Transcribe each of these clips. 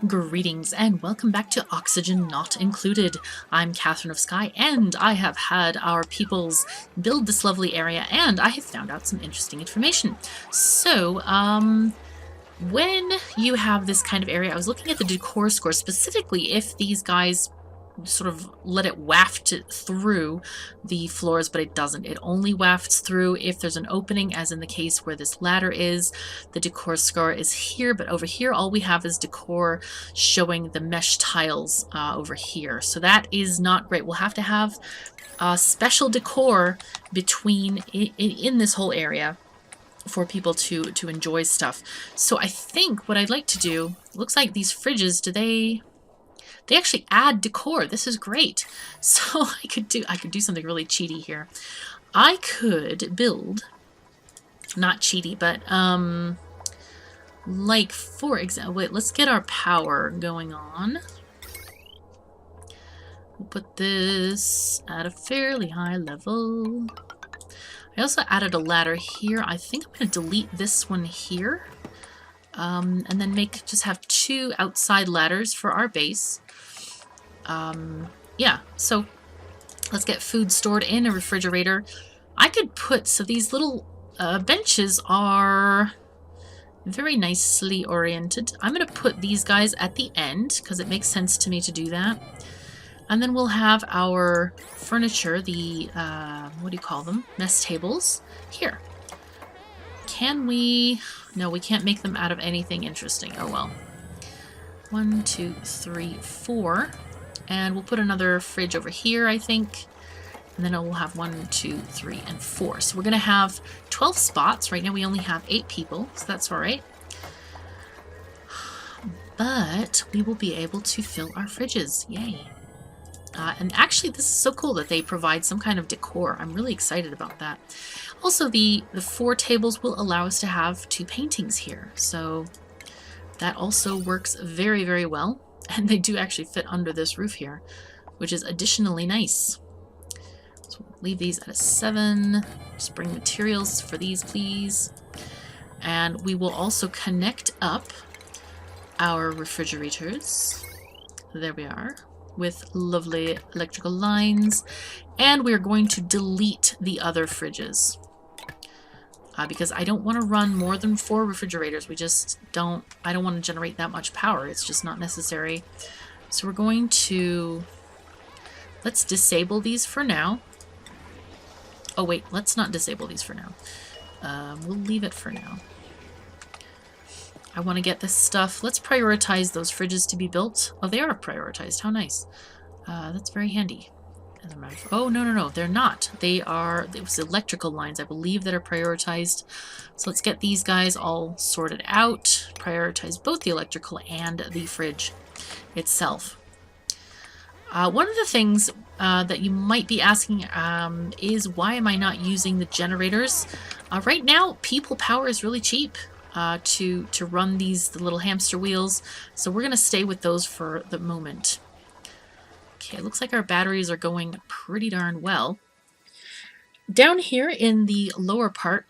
Greetings and welcome back to Oxygen Not Included. I'm KatherineOfSky and I have had our peoples build this lovely area and I have found out some interesting information. So, when you have this kind of area, I was looking at the decor score, specifically if these guys sort of let it waft through the floors, but it doesn't. It only wafts through if there's an opening, as in the case where this ladder is. The decor score is here, but over here all we have is decor showing the mesh tiles over here. So that is not great. We'll have to have special decor between in this whole area for people to enjoy stuff. So I think what I'd like to do, looks like these fridges, they actually add decor. This is great. So I could do something really cheaty here. I could build, not cheaty, but like for example, wait, let's get our power going on. We'll put this at a fairly high level. I also added a ladder here. I think I'm going to delete this one here. And then just have two outside ladders for our base. Yeah, so let's get food stored in a refrigerator. I could put, so these little benches are very nicely oriented. I'm going to put these guys at the end because it makes sense to me to do that. And then we'll have our furniture, the, what do you call them? Mess tables here. Can we? No, we can't make them out of anything interesting. Oh well. 1, 2, 3, 4. And we'll put another fridge over here, I think. And then we'll have 1, 2, 3, and 4. So we're going to have 12 spots. Right now we only have 8 people, so that's all right. But we will be able to fill our fridges. Yay. And actually, this is so cool that they provide some kind of decor. I'm really excited about that. Also, the 4 tables will allow us to have 2 paintings here. So that also works very, very well. And they do actually fit under this roof here, which is additionally nice. So we'll leave these at a 7. Just bring materials for these, please. And we will also connect up our refrigerators. There we are, with lovely electrical lines. And we are going to delete the other fridges. Because I don't want to run more than 4 refrigerators. I don't want to generate that much power. It's just not necessary. So we're going to, let's disable these for now. Oh wait, let's not disable these for now. We'll leave it for now. I want to get this stuff. Let's prioritize those fridges to be built. Oh, they are prioritized. How nice. That's very handy. Oh, no, they're not. It was electrical lines, I believe, that are prioritized. So let's get these guys all sorted out. Prioritize both the electrical and the fridge itself. One of the things that you might be asking is why am I not using the generators? Right now, people power is really cheap to run the little hamster wheels. So we're going to stay with those for the moment. Okay, it looks like our batteries are going pretty darn well. Down here in the lower part,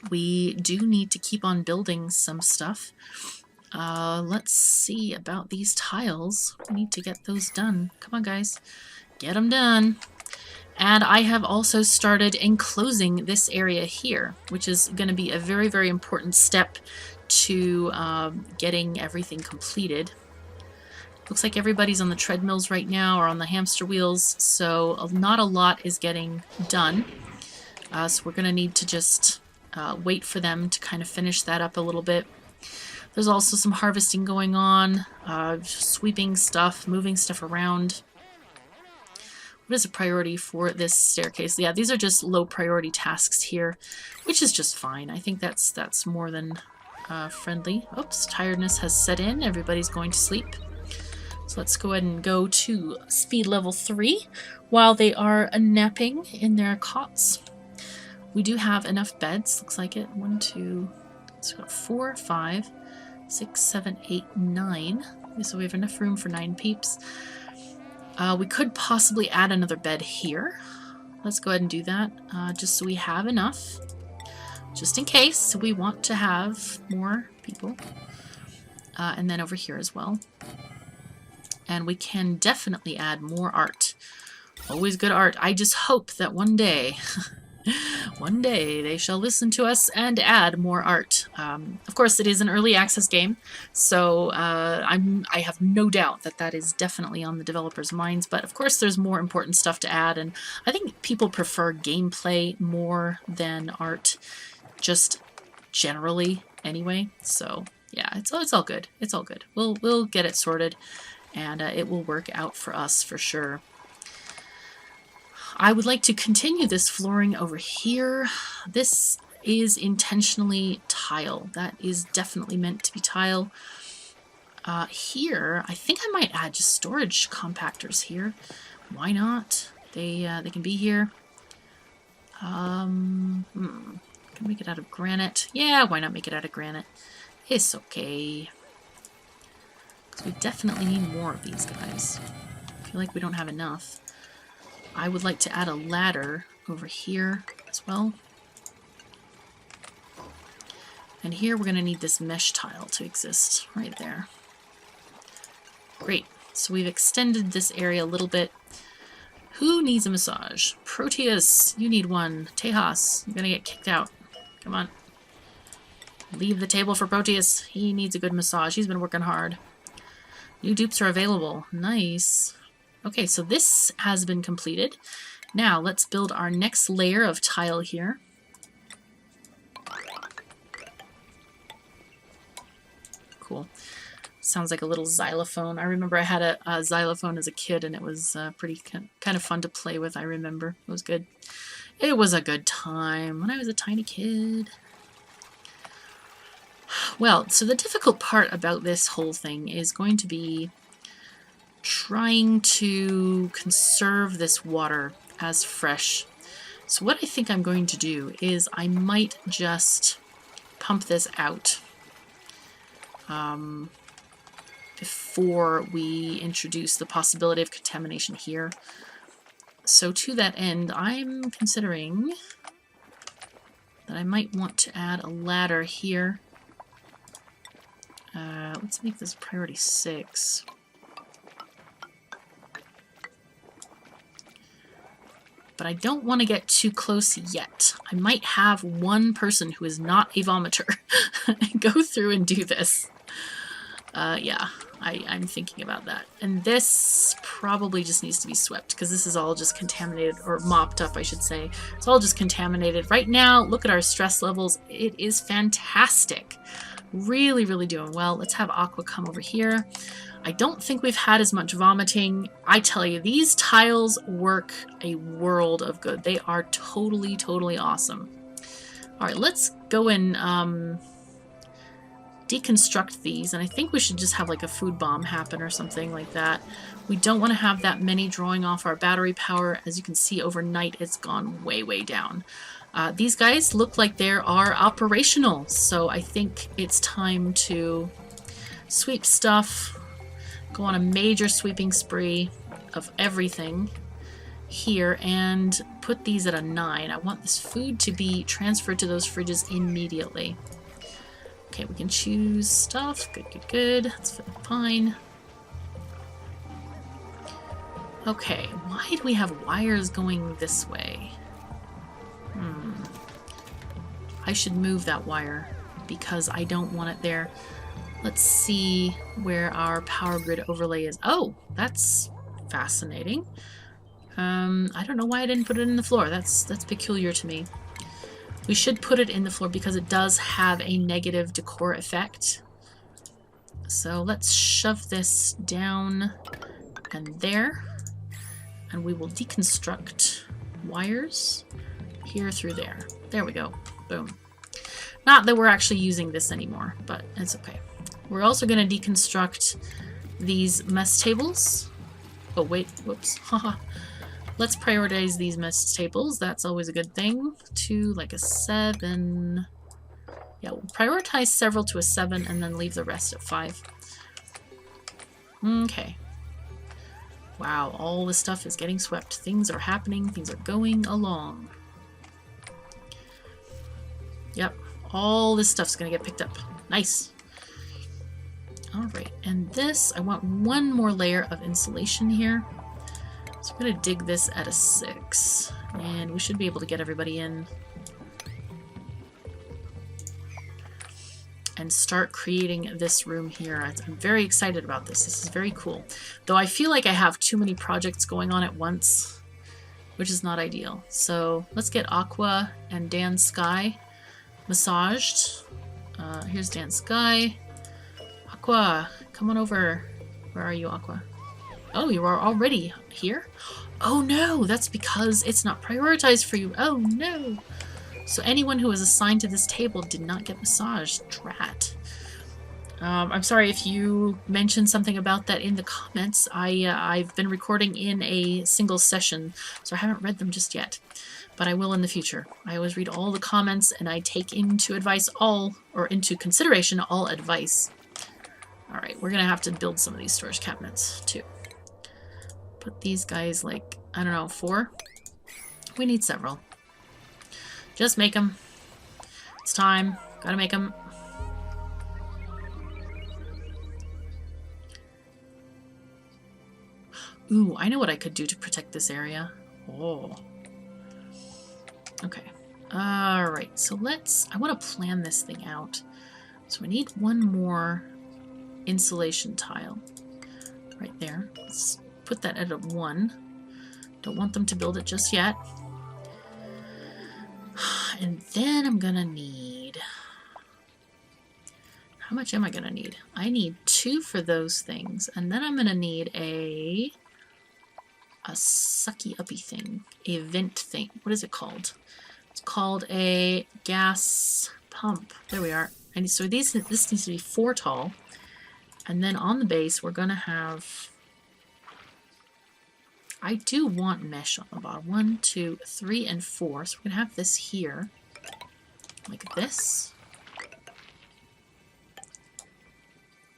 we do need to keep on building some stuff. Let's see about these tiles. We need to get those done. Come on, guys. Get them done. And I have also started enclosing this area here, which is going to be a very, very important step to getting everything completed. Looks like everybody's on the treadmills right now, or on the hamster wheels, so not a lot is getting done. So we're going to need to just wait for them to kind of finish that up a little bit. There's also some harvesting going on, sweeping stuff, moving stuff around. What is a priority for this staircase? Yeah, these are just low priority tasks here, which is just fine. I think that's more than friendly. Oops, tiredness has set in. Everybody's going to sleep. So let's go ahead and go to speed level 3 while they are napping in their cots. We do have enough beds, looks like it. 1, 2, let's go 4, 5, 6, 7, 8, 9. So we have enough room for 9 peeps. We could possibly add another bed here. Let's go ahead and do that, just so we have enough. Just in case we want to have more people. and then over here as well. And we can definitely add more art. Always good art. I just hope that one day, one day they shall listen to us and add more art. Of course, it is an early access game, so I have no doubt that that is definitely on the developers' minds. But of course, there's more important stuff to add, and I think people prefer gameplay more than art, just generally anyway. So yeah, it's all good. It's all good. We'll get it sorted, and it will work out for us for sure. I would like to continue this flooring over here. This is intentionally tile. That is definitely meant to be tile. Here, I think I might add just storage compactors here. Why not? They can be here. Can make it out of granite. Yeah, why not make it out of granite? It's okay. Because we definitely need more of these guys. I feel like we don't have enough. I would like to add a ladder over here as well. And here we're going to need this mesh tile to exist right there. Great. So we've extended this area a little bit. Who needs a massage? Proteus, you need one. Tejas, you're going to get kicked out. Come on. Leave the table for Proteus. He needs a good massage. He's been working hard. New dupes are available. Nice. Okay, so this has been completed. Now let's build our next layer of tile here. Cool. Sounds like a little xylophone. I remember I had a xylophone as a kid, and it was pretty kind of fun to play with, I remember. It was good. It was a good time when I was a tiny kid. Well, so the difficult part about this whole thing is going to be trying to conserve this water as fresh. So what I think I'm going to do is I might just pump this out before we introduce the possibility of contamination here. So to that end, I'm considering that I might want to add a ladder here. Let's make this priority 6. But I don't want to get too close yet. I might have one person who is not a vomiter go through and do this. Yeah, I'm thinking about that. And this probably just needs to be swept because this is all just contaminated, or mopped up, I should say. It's all just contaminated. Right now, look at our stress levels. It is fantastic. Really, really doing well. Let's have Aqua come over here. I don't think we've had as much vomiting. I tell you, these tiles work a world of good. They are totally, totally awesome. All right, let's go and deconstruct these. And I think we should just have like a food bomb happen or something like that. We don't want to have that many drawing off our battery power. As you can see, overnight, it's gone way, way down. These guys look like they are operational. So I think it's time to sweep stuff. Go on a major sweeping spree of everything here and put these at a 9. I want this food to be transferred to those fridges immediately. Okay, we can choose stuff. Good, good, good. That's fine. Okay, why do we have wires going this way? I should move that wire because I don't want it there. Let's see where our power grid overlay is. Oh, that's fascinating. I don't know why I didn't put it in the floor. That's peculiar to me. We should put it in the floor because it does have a negative decor effect. So let's shove this down and there. And we will deconstruct wires here through there. There we go. Boom. Not that we're actually using this anymore, but it's okay. We're also going to deconstruct these mess tables. Oh, wait. Whoops. Haha. Let's prioritize these mess tables. That's always a good thing. To like a 7. Yeah, we'll prioritize several to a 7 and then leave the rest at 5. Okay. Wow, all this stuff is getting swept. Things are happening. Things are going along. Yep. All this stuff's going to get picked up. Nice. Alright, and this, I want one more layer of insulation here. So I'm going to dig this at a 6. And we should be able to get everybody in. And start creating this room here. I'm very excited about this. This is very cool. Though I feel like I have too many projects going on at once, which is not ideal. So let's get Aqua and Dan Sky massaged. Here's Dan Sky. Aqua, come on over. Where are you, Aqua? Oh, you are already here? Oh no, that's because it's not prioritized for you. Oh no. So anyone who was assigned to this table did not get massaged. Drat. I'm sorry if you mentioned something about that in the comments. I've been recording in a single session, so I haven't read them just yet. But I will in the future. I always read all the comments, and I take into consideration all advice. Alright, we're gonna have to build some of these storage cabinets, too. Put these guys, like, I don't know, 4? We need several. Just make them. It's time. Gotta make them. Ooh, I know what I could do to protect this area. Oh. Okay. Alright, so I want to plan this thing out. So I need one more insulation tile. Right there. Let's put that at a 1. Don't want them to build it just yet. And then I'm gonna need... How much am I gonna need? I need 2 for those things. And then I'm gonna need a sucky-uppy thing. A vent thing. What is it called? It's called a gas pump. There we are. And so this needs to be 4 tall. And then on the base, we're gonna have... I do want mesh on the bottom. 1, 2, 3, and 4. So we're gonna have this here, like this.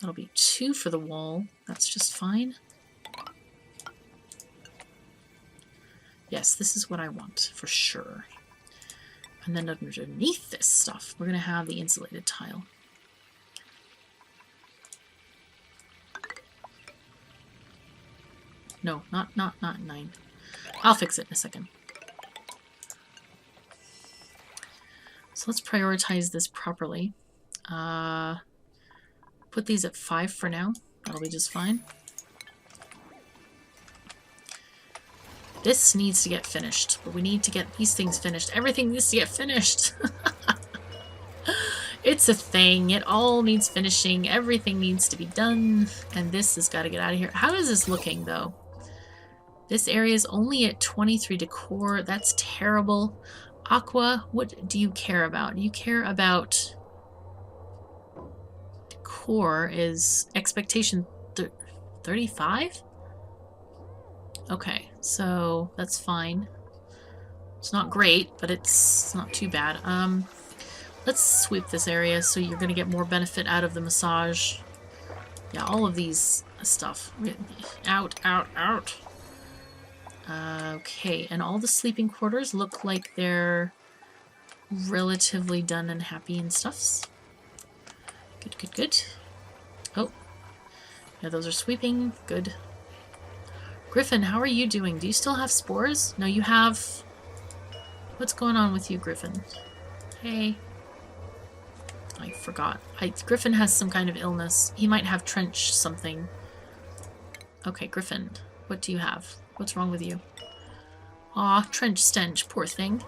That'll be 2 for the wall. That's just fine. Yes, this is what I want for sure. And then underneath this stuff, we're gonna have the insulated tile. No, not 9. I'll fix it in a second. So let's prioritize this properly. Put these at 5 for now. That'll be just fine. This needs to get finished, but we need to get these things finished. Everything needs to get finished. It's a thing. It all needs finishing. Everything needs to be done. And this has got to get out of here. How is this looking, though? This area is only at 23 decor. That's terrible. Aqua, what do you care about? Do you care about... Decor is expectation 35? Okay, so that's fine. It's not great, but it's not too bad. Let's sweep this area so you're going to get more benefit out of the massage. Yeah, all of these stuff. Out, out, out. Okay, and all the sleeping quarters look like they're relatively done and happy and stuffs. Good, good, good. Oh. Yeah, those are sweeping. Good. Griffin, how are you doing? Do you still have spores? No, you have... What's going on with you, Griffin? Hey. I forgot. Griffin has some kind of illness. He might have trench something. Okay, Griffin, what do you have? What's wrong with you? Aw, trench stench, poor thing.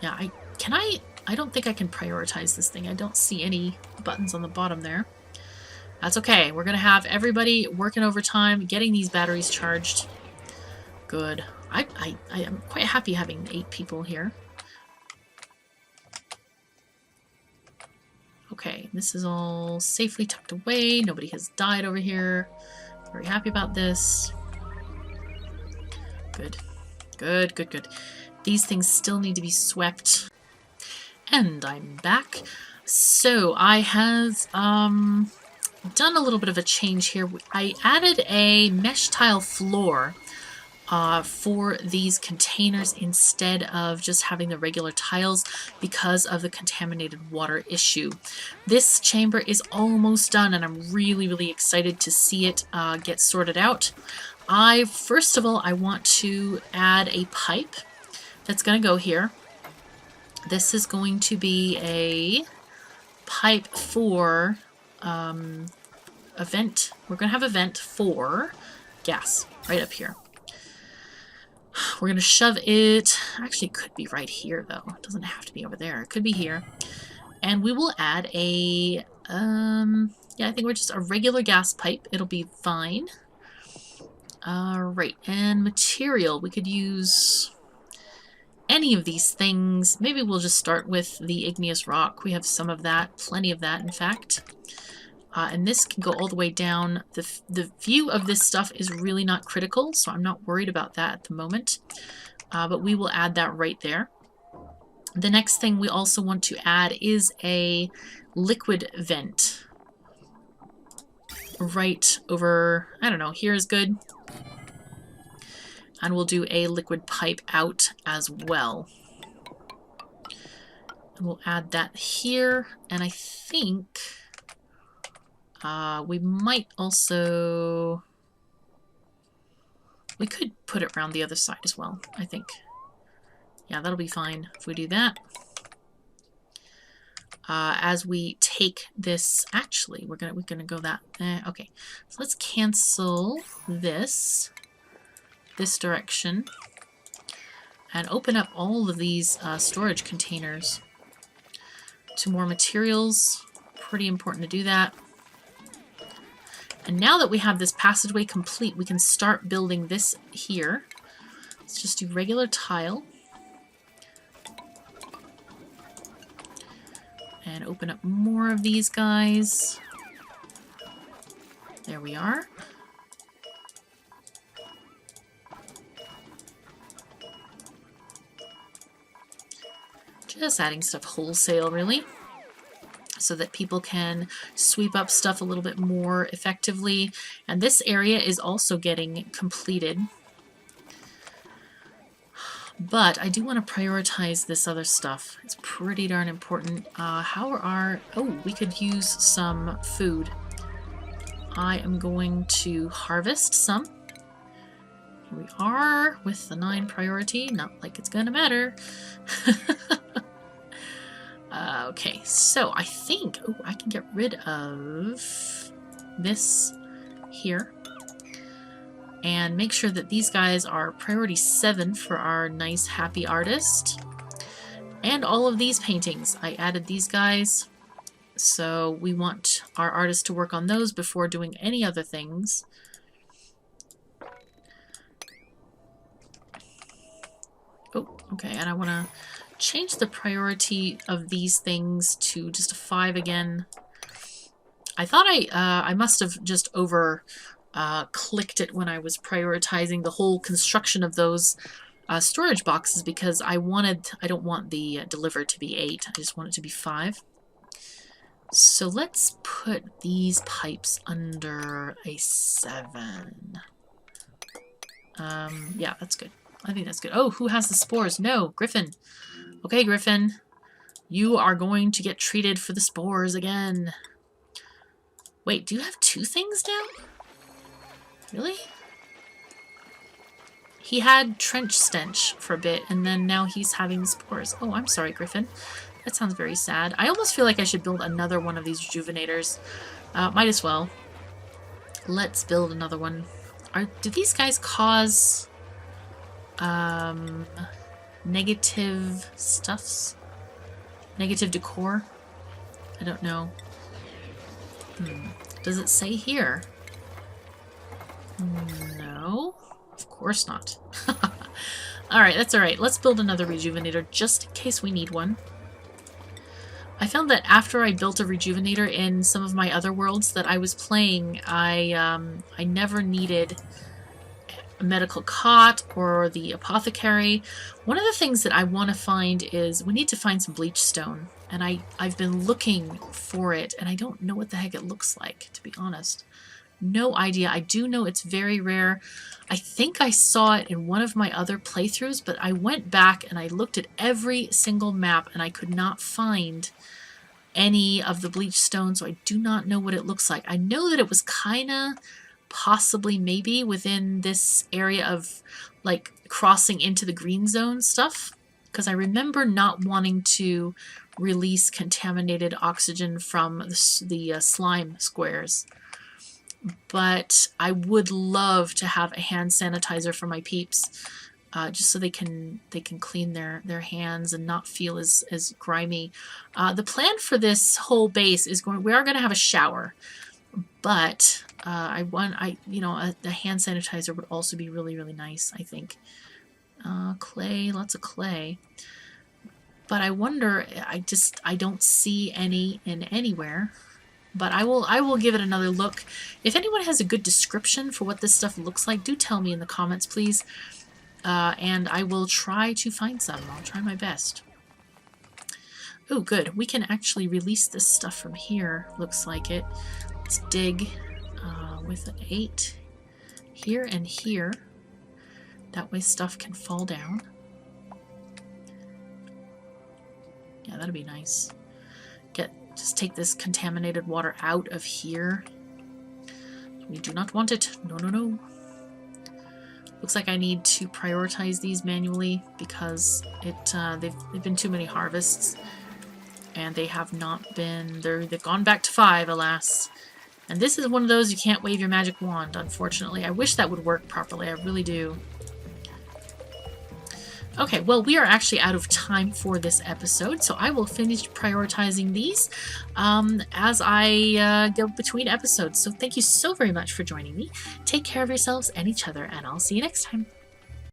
Yeah, I don't think I can prioritize this thing. I don't see any buttons on the bottom there. That's okay. We're gonna have everybody working overtime, getting these batteries charged. Good. I am quite happy having 8 people here. Okay, this is all safely tucked away. Nobody has died over here. Very happy about this. Good. Good, good, good. These things still need to be swept. And I'm back. So I have done a little bit of a change here. I added a mesh tile floor for these containers instead of just having the regular tiles because of the contaminated water issue. This chamber is almost done, and I'm really, really excited to see it get sorted out. First of all, I want to add a pipe that's going to go here. This is going to be a pipe for a vent. We're going to have a vent for gas right up here. We're going to shove it, actually it could be right here though. It doesn't have to be over there. It could be here. And we will add a, yeah, I think we're just a regular gas pipe. It'll be fine. Right, and material. We could use any of these things. Maybe we'll just start with the igneous rock. We have some of that, plenty of that in fact. And this can go all the way down. The view of this stuff is really not critical, so I'm not worried about that at the moment. But we will add that right there. The next thing we also want to add is a liquid vent. Right over, I don't know, here is good. And we'll do a liquid pipe out as well. And we'll add that here, and I think we might also, we could put it around the other side as well, I think. Yeah, that'll be fine if we do that. As we take this, actually, we're gonna go that. Okay, so let's cancel this direction and open up all of these storage containers to more materials. Pretty important to do that. And now that we have this passageway complete, we can start building this here. Let's just do regular tile. And open up more of these guys. There we are. Just adding stuff wholesale, really, so that people can sweep up stuff a little bit more effectively. And this area is also getting completed. But I do want to prioritize this other stuff. It's pretty darn important. Oh, we could use some food. I am going to harvest some. Here we are with the 9 priority. Not like it's gonna matter. Okay, so I think, oh, I can get rid of this here and make sure that these guys are priority 7 for our nice happy artist. And all of these paintings, I added these guys, so we want our artist to work on those before doing any other things. Oh, okay, and I want to change the priority of these things to just a 5 again. I thought I must have just clicked it when I was prioritizing the whole construction of those storage boxes, because I don't want the deliver to be 8. I just want it to be 5. So let's put these pipes under a 7. Yeah, that's good. I think that's good. Oh, who has the spores? No, Griffin. Okay, Griffin. You are going to get treated for the spores again. Wait, do you have 2 things now? Really? He had trench stench for a bit, and then now he's having spores. Oh, I'm sorry, Griffin. That sounds very sad. I almost feel like I should build another one of these rejuvenators. Might as well. Let's build another one. Do these guys cause negative stuffs? Negative decor? I don't know. Does it say here? No, of course not. Alright, that's alright. Let's build another rejuvenator just in case we need one. I found that after I built a rejuvenator in some of my other worlds that I was playing, I never needed a medical cot or the apothecary. One of the things that I want to find is we need to find some bleach stone, and I've been looking for it, and I don't know what the heck it looks like, to be honest. no idea. I do know it's very rare. I think I saw it in one of my other playthroughs, but I went back and I looked at every single map and I could not find any of the bleached stone, so I do not know what it looks like. I know that it was kind of possibly maybe within this area of like crossing into the green zone stuff, because I remember not wanting to release contaminated oxygen from the slime squares. But I would love to have a hand sanitizer for my peeps, just so they can clean their hands and not feel as grimy. The plan for this whole base is we are going to have a shower, but a hand sanitizer would also be really, really nice, I think. Clay, lots of clay. But I wonder, I don't see any in anywhere. But I will give it another look. If anyone has a good description for what this stuff looks like, do tell me in the comments, please. And I will try to find some. I'll try my best. Oh, good. We can actually release this stuff from here. Looks like it. Let's dig with an 8 here and here. That way stuff can fall down. Yeah, that'd be nice. Just take this contaminated water out of here. We do not want it. No, no, no. Looks like I need to prioritize these manually because they've been too many harvests, and they have not been. They've gone back to 5, alas. And this is one of those you can't wave your magic wand, unfortunately. I wish that would work properly. I really do. Okay, well, we are actually out of time for this episode, so I will finish prioritizing these as I go between episodes. So thank you so very much for joining me. Take care of yourselves and each other, and I'll see you next time.